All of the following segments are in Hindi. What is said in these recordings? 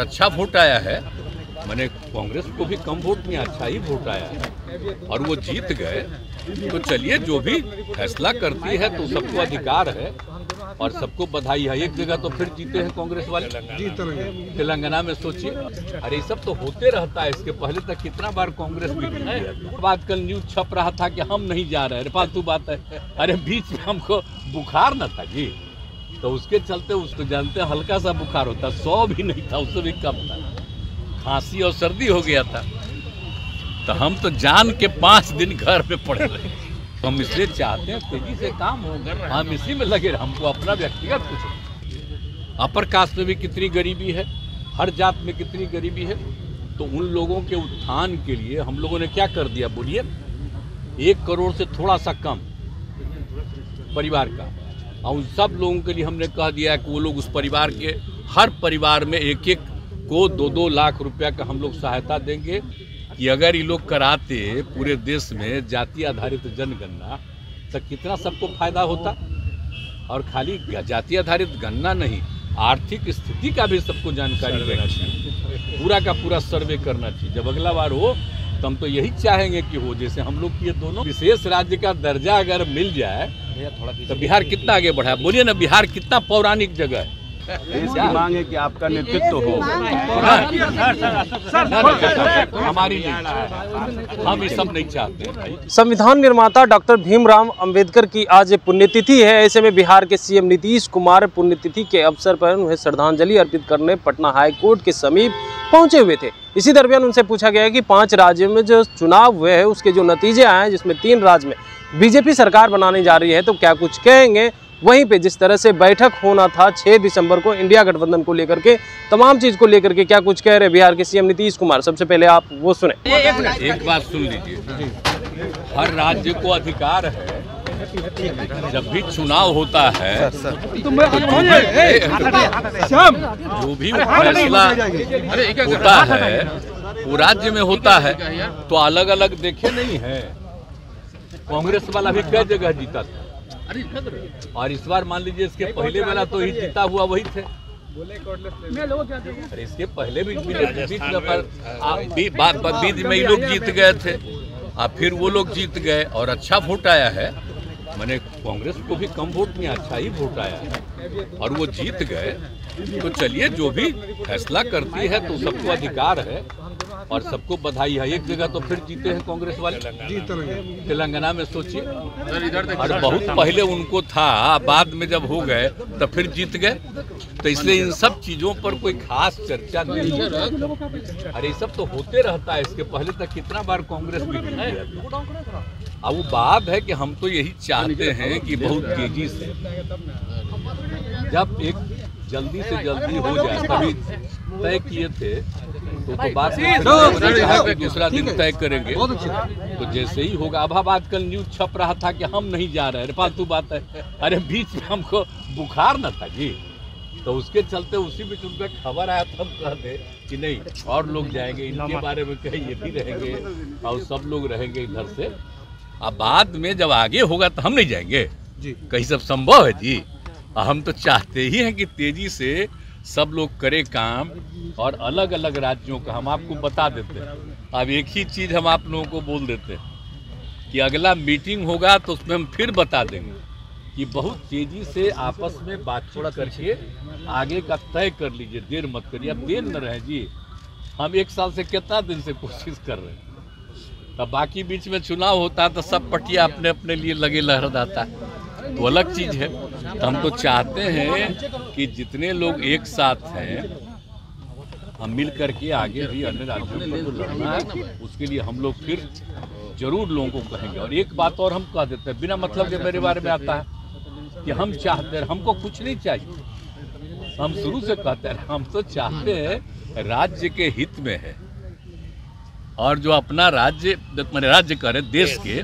अच्छा वोट आया है, मैंने कांग्रेस को भी कम वोट में अच्छा ही वोट आया है और वो जीत गए। तो चलिए, जो भी फैसला करती है तो सबको अधिकार है और सबको बधाई है। एक जगह तो फिर जीते हैं कांग्रेस वाले, तेलंगाना में। सोचिए, अरे सब तो होते रहता है। इसके पहले तक कितना बार कांग्रेस भी जीती है। अब आजकल न्यूज छप रहा था कि हम नहीं जा रहे, फालतू बात है। अरे बीच में हमको बुखार न था जी, तो उसके चलते उसको जानते हैं, हल्का सा बुखार होता, 100 भी नहीं था, उससे भी कम था। खांसी और सर्दी हो गया था, तो हम तो जान के 5 दिन घर में पड़े रहे। तो हम इसलिए चाहते हैं तेजी से काम हो, हम इसी में लगे। हमको अपना व्यक्तिगत कुछ, अपर कास्ट में भी कितनी गरीबी है, हर जात में कितनी गरीबी है। तो उन लोगों के उत्थान के लिए हम लोगों ने क्या कर दिया, बोलिए? 1 करोड़ से थोड़ा सा कम परिवार का, और उन सब लोगों के लिए हमने कह दिया कि वो लोग उस परिवार के हर परिवार में एक को 2-2 लाख रुपया का हम लोग सहायता देंगे। कि अगर ये लोग कराते पूरे देश में जाति आधारित जनगणना, तो कितना सबको फायदा होता। और खाली जाति आधारित गणना नहीं, आर्थिक स्थिति का भी सबको जानकारी देना चाहिए, पूरा का पूरा सर्वे करना चाहिए। जब अगला बार हो तो हम तो यही चाहेंगे कि हो, जैसे हम लोग की ये दोनों विशेष राज्य का दर्जा अगर मिल जाए तो बिहार कितना आगे बढ़ा। बोलिए ना, बिहार कितना पौराणिक जगह है। इसकी मांग है कि आपका नेतृत्व हो। हमारी नहीं, हम ये सब नहीं चाहते भाई। संविधान निर्माता डॉक्टर भीमराव अंबेडकर की आज पुण्यतिथि है। ऐसे में बिहार के सीएम नीतीश कुमार पुण्यतिथि के अवसर पर उन्हें श्रद्धांजलि अर्पित करने पटना हाई कोर्ट के समीप पहुंचे हुए थे। इसी दरमियान उनसे पूछा गया कि 5 राज्यों में जो चुनाव हुए हैं उसके जो नतीजे आए हैं, जिसमें 3 राज्य में बीजेपी सरकार बनाने जा रही है, तो क्या कुछ कहेंगे। वहीं पे जिस तरह से बैठक होना था 6 दिसंबर को इंडिया गठबंधन को लेकर के, तमाम चीज को लेकर के क्या कुछ कह रहे बिहार के सीएम नीतीश कुमार, सबसे पहले आप वो सुने। एक बात सुन लीजिए, हर राज्य को अधिकार है, जब भी चुनाव होता है जो भी फैसला होता है वो राज्य में होता है, तो अलग अलग देखे नहीं है। कांग्रेस वाला भी कई जगह जीता था, और इस बार मान लीजिए इसके पहले वाला तो ही जीता हुआ वही थे। अरे इसके पहले भी बीच में ही लोग जीत गए थे, फिर वो लोग जीत गए और अच्छा वोट आया है। मैंने कांग्रेस को भी कम वोट में अच्छा ही वोट आया है और वो जीत गए। तो चलिए, जो भी फैसला करती है तो सबको अधिकार है और सबको बधाई है। एक जगह तो फिर जीते हैं कांग्रेस वाले, तेलंगाना में। सोचिए, और बहुत पहले उनको था, बाद में जब हो गए तो फिर जीत गए। तो इसलिए इन सब चीजों पर कोई खास चर्चा नहीं है। अरे ये सब तो होते रहता है। इसके पहले तक कितना बार कांग्रेस भी जीती है। अब वो बात है कि हम तो यही चाहते हैं कि बहुत तेजी से, जब एक जल्दी से जल्दी हो जाए, तभी तय किए थे तो बात दूसरा दिन तय करेंगे। तो जैसे ही होगा, अब आजकल न्यूज छप रहा था कि हम नहीं जा रहे, फालतू बात है। अरे बीच में हमको बुखार न था जी, तो उसके चलते उसी बीच उनका खबर आया था, हम कहते कि नहीं और लोग जाएंगे, इनके बारे में कहीं ये भी रहेंगे और सब लोग रहेंगे इधर से। अब बाद में जब आगे होगा तो हम नहीं जाएंगे जी, कहीं सब संभव है जी। हम तो चाहते ही हैं कि तेजी से सब लोग करें काम, और अलग अलग राज्यों का हम आपको बता देते हैं। अब एक ही चीज़ हम आप लोगों को बोल देते हैं कि अगला मीटिंग होगा तो उसमें हम फिर बता देंगे कि बहुत तेजी से आपस में बातचीत करके आगे का तय कर लीजिए, देर मत करिए। अब देर न रहे जी, हम 1 साल से कितना दिन से कोशिश कर रहे हैं। तब बाकी बीच में चुनाव होता है तो सब पटिया अपने अपने लिए लगे लहराता है, तो अलग चीज़ है। तो हम तो चाहते हैं कि जितने लोग एक साथ हैं, हम मिल करके आगे भी अन्य राज्यों पर जो लड़ना है उसके लिए हम लोग फिर जरूर लोगों को कहेंगे। और एक बात और हम कह देते हैं, बिना मतलब के मेरे बारे में आता है कि हम चाहते हैं, हमको कुछ नहीं चाहिए। हम शुरू से कहते हैं, हम तो चाहते हैं राज्य के हित में है, और जो अपना राज्य मैंने राज्य करे देश के,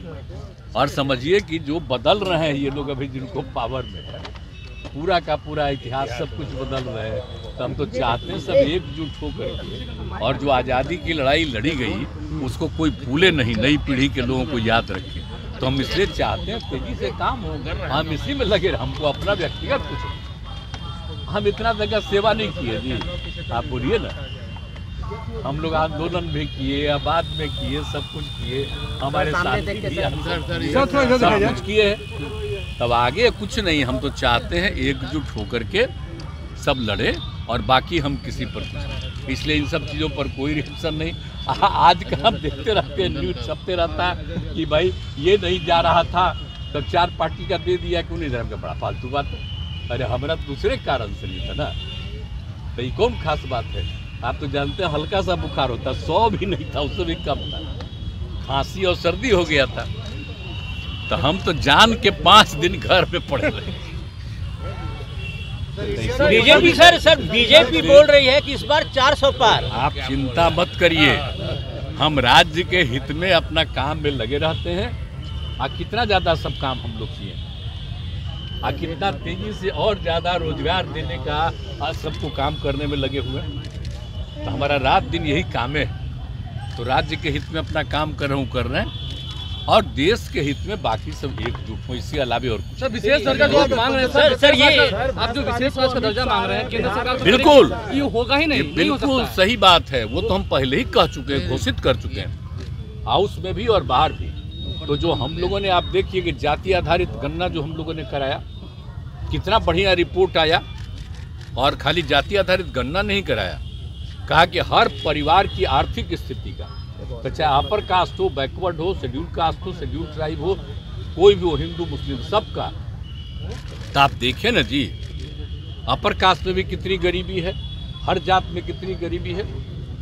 और समझिए कि जो बदल रहे हैं ये लोग अभी जिनको पावर में है, पूरा का पूरा इतिहास सब कुछ बदल रहे हैं। तो हम तो चाहते हैं सब एकजुट हो करके, और जो आज़ादी की लड़ाई लड़ी गई उसको कोई भूले नहीं, नई पीढ़ी के लोगों को याद रखें। तो हम इसलिए चाहते हैं तेजी से काम हो, हम इसी में लगे, हमको अपना व्यक्तिगत कुछ हम इतना जगह सेवा नहीं किए जी, आप बोलिए ना। हम लोग आंदोलन भी किए, आबाद में किए, सब कुछ किए, हमारे साथ भी सब कुछ किए। तब आगे कुछ नहीं, हम तो चाहते हैं एकजुट होकर के सब लड़े और बाकी हम किसी पर कुछ, इसलिए इन सब चीज़ों पर कोई रिएक्शन नहीं। आज का हम देखते रहते हैं, न्यूज छपते रहता है कि भाई ये नहीं जा रहा था तो 4 पार्टी का दे दिया, क्यों नहीं जा रहा, बड़ा फालतू बात है। अरे हमारा दूसरे कारण से नहीं था ना, तो ये कौन खास बात है। आप तो जानते हैं हल्का सा बुखार होता, 100 भी नहीं था, उससे भी कम था, खांसी और सर्दी हो गया था, तो हम तो जान के 5 दिन घर में पड़े रहे। बीजेपी सर बीजेपी बोल रही है कि इस बार 400 पार। आप चिंता मत करिए, हम राज्य के हित में अपना काम में लगे रहते हैं। कितना ज़्यादा सब काम हम लोग किए, कितना तेजी से और ज़्यादा रोजगार देने का आज सबको काम करने में लगे हुए। तो हमारा रात दिन यही काम है, तो राज्य के हित में अपना काम कर रहे हैं और देश के हित में बाकी सब एकजुट हो, इसके अलावा और कुछ। सर विशेष दर्जा जो आप मांग रहे हैं सर ये आप जो विशेष का दर्जा मांग रहे हैं केंद्र सरकार, बिल्कुल ये होगा ही नहीं, बिल्कुल सही बात है। वो तो हम पहले ही कह चुके हैं, घोषित कर चुके हैं, हाउस में भी और बाहर भी। तो जो हम लोगों ने, आप देखिए कि जाति आधारित गणना जो हम लोगों ने कराया, कितना बढ़िया रिपोर्ट आया। और खाली जाति आधारित गणना नहीं कराया, कहा कि हर परिवार की आर्थिक स्थिति का, तो चाहे अपर कास्ट हो, बैकवर्ड हो, शेड्यूल कास्ट हो, शेड्यूल ट्राइब हो, कोई भी हो, हिंदू मुस्लिम सबका। तो आप देखें ना जी, अपर कास्ट में भी कितनी गरीबी है, हर जात में कितनी गरीबी है।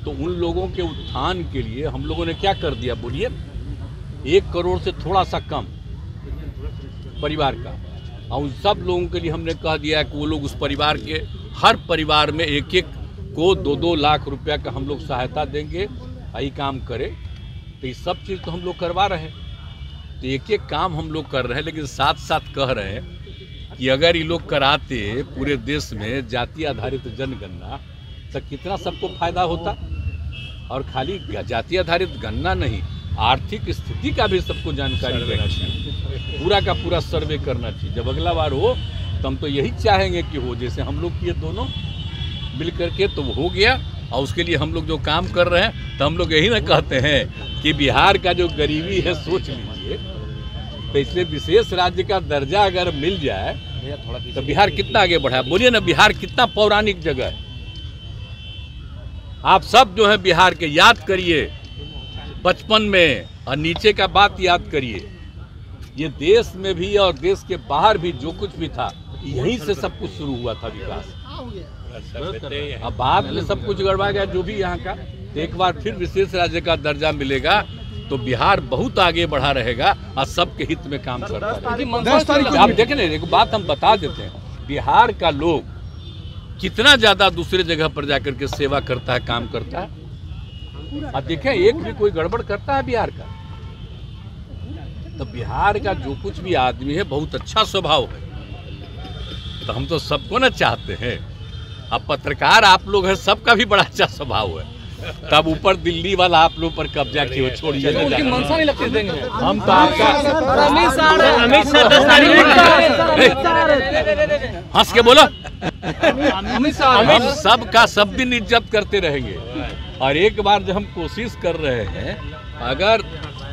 तो उन लोगों के उत्थान के लिए हम लोगों ने क्या कर दिया बोलिए, 1 करोड़ से थोड़ा सा कम परिवार का, और उन सब लोगों के लिए हमने कह दिया कि वो लोग उस परिवार के हर परिवार में एक को 2-2 लाख रुपया का हम लोग सहायता देंगे, यही काम करे। तो ये सब चीज़ तो हम लोग करवा रहे हैं, तो एक काम हम लोग कर रहे हैं, लेकिन साथ साथ कह रहे हैं कि अगर ये लोग कराते पूरे देश में जाति आधारित जनगणना, तो कितना सबको फायदा होता। और खाली जाति आधारित गणना नहीं, आर्थिक स्थिति का भी सबको जानकारी देना चाहिए, पूरा का पूरा सर्वे करना चाहिए। जब अगला बार हो तो हम तो यही चाहेंगे कि हो, जैसे हम लोग किए दोनों मिल करके, तो वो हो गया। और उसके लिए हम लोग जो काम कर रहे हैं, तो हम लोग यही ना कहते हैं कि बिहार का जो गरीबी है सोच लीजिए, तो इसलिए विशेष राज्य का दर्जा अगर मिल जाए तो बिहार कितना आगे बढ़ा। बोलिए ना, बिहार कितना पौराणिक जगह है। आप सब जो है बिहार के याद करिए बचपन में, और नीचे का बात याद करिए, ये देश में भी और देश के बाहर भी जो कुछ भी था, यहीं से सब कुछ शुरू हुआ था विकास। अब बाद में सब कुछ गड़बड़ा गया जो भी यहाँ का। तो एक बार फिर विशेष राज्य का दर्जा मिलेगा तो बिहार बहुत आगे बढ़ा रहेगा और सबके हित में काम करता है। आप देखें ना, एक बात हम बता देते हैं, बिहार का लोग कितना ज्यादा दूसरे जगह पर जाकर के सेवा करता है, काम करता है। अब देखें, एक भी कोई गड़बड़ करता है बिहार का, तो बिहार का जो कुछ भी आदमी है बहुत अच्छा स्वभाव है। तो हम तो सबको ना चाहते हैं। अब पत्रकार आप लोग हैं, सबका भी बड़ा अच्छा स्वभाव है, तब ऊपर दिल्ली वाला आप लोग पर कब्जा किए, छोड़िए ना, उनकी मनसा नहीं लगती देंगे हम तो आपका। अमित शाह 10 तारीख हंस के बोलो, हम सबका सब दिन इज्जत करते रहेंगे। और एक बार जो हम कोशिश कर रहे हैं, अगर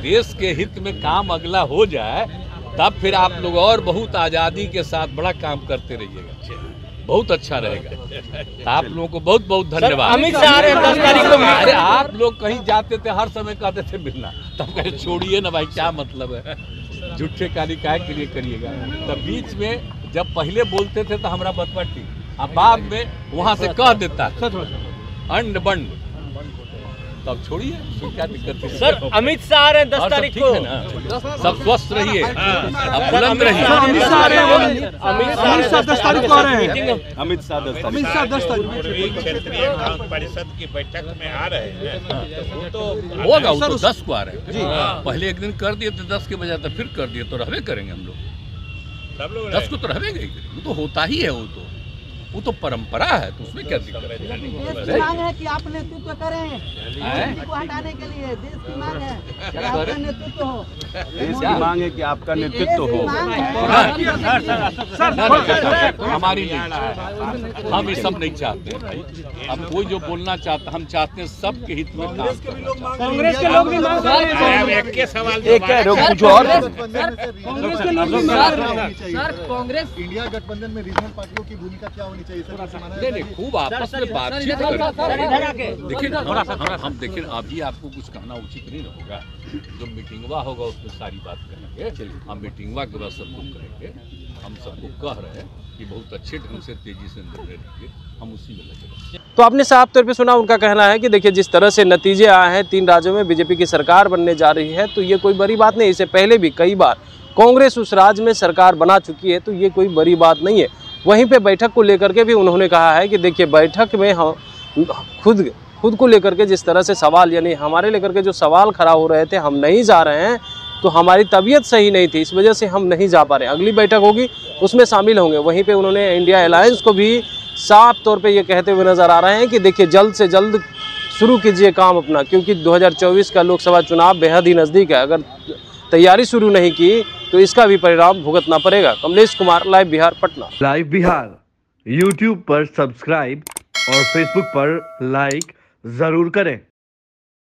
देश के हित में काम अगला हो जाए, तब फिर आप लोग और बहुत आज़ादी के साथ बड़ा काम करते रहिएगा, बहुत अच्छा रहेगा। आप लोगों को बहुत बहुत धन्यवाद। अमित शाह 10 तारीख को। अरे आप लोग कहीं जाते थे, हर समय कहते थे मिलना, तब कहे छोड़िए ना भाई, क्या मतलब है, झूठे काली काय के लिए करिएगा। तब बीच में जब पहले बोलते थे तो हमारा बतवा ठीक, अब बाद में वहाँ से कह देता अंड बंड, तब छोड़िए, क्या दिक्कत है। सर अमित शाह आ रहे हैं 10 तारीख को, सब स्वस्थ रहिए, अब बुलंद रहिए। अमित शाह 10 तारीख को आ रहे हैं। अमित शाह 10 तारीख क्षेत्रीय परिषद की बैठक में आ रहे हैं, तो होगा, वो तो 10 को आ रहे हैं। पहले एक दिन कर दिए थे 10 के बजाय, तो फिर कर दिए, तो रहबे करेंगे हम लोग, 10 को तो रहेंगे, वो तो होता ही है। वो तो वो तो परंपरा है, तो उसमें क्या दिक्कत है? देश की मांग है कि आप नेतृत्व करें, बीजेपी को हटाने के लिए देश की मांग है कि आपका नेतृत्व हो। देश की मांग है कि आपका नेतृत्व हो। हमारी नहीं, हम ये सब नहीं चाहते भाई। हम कोई जो बोलना चाहता, हम चाहते हैं सबके हित में काम करना। कांग्रेस के लोग भी मांग रहे हैं। एक के सवाल कुछ और कांग्रेस के लोग भी मांग रहे हैं। सर कांग्रेस इंडिया गठबंधन में रीजनल पार्टियों की भूमिका क्या होनी चाहिए सर? नहीं, खूब आपस में बातचीत करें। देखिए हम देखिए, अभी आपको कुछ कहना उचित नहीं होगा। जो मीटिंगवा होगा उसमें सारी बात करेंगे। हम मीटिंगवा के बाद सब कुछ करेंगे। हम सबको कह रहे हैं कि बहुत अच्छे ढंग से तेजी से निर्णय लेंगे, हम उसी में लगे। तो आपने साफ तौर पे सुना, उनका कहना है कि देखिए जिस तरह से नतीजे आए हैं, 3 राज्यों में बीजेपी की सरकार बनने जा रही है, तो ये कोई बड़ी बात नहीं। इससे पहले भी कई बार कांग्रेस उस राज्य में सरकार बना चुकी है, तो ये कोई बड़ी बात नहीं है। वहीं पे बैठक को लेकर के भी उन्होंने कहा है कि देखिए बैठक में हम खुद को लेकर के जिस तरह से सवाल, यानी हमारे लेकर के जो सवाल खड़ा हो रहे थे, हम नहीं जा रहे हैं, तो हमारी तबीयत सही नहीं थी, इस वजह से हम नहीं जा पा रहे। अगली बैठक होगी उसमें शामिल होंगे। वहीं पे उन्होंने इंडिया अलायंस को भी साफ तौर पे ये कहते हुए नजर आ रहे हैं कि देखिए जल्द से जल्द शुरू कीजिए काम अपना, क्योंकि 2024 का लोकसभा चुनाव बेहद ही नज़दीक है। अगर तैयारी शुरू नहीं की तो इसका भी परिणाम भुगतना पड़ेगा। Kamlesh Kumar, live Bihar, Patna. Live Bihar YouTube पर सब्सक्राइब और Facebook पर लाइक जरूर करें।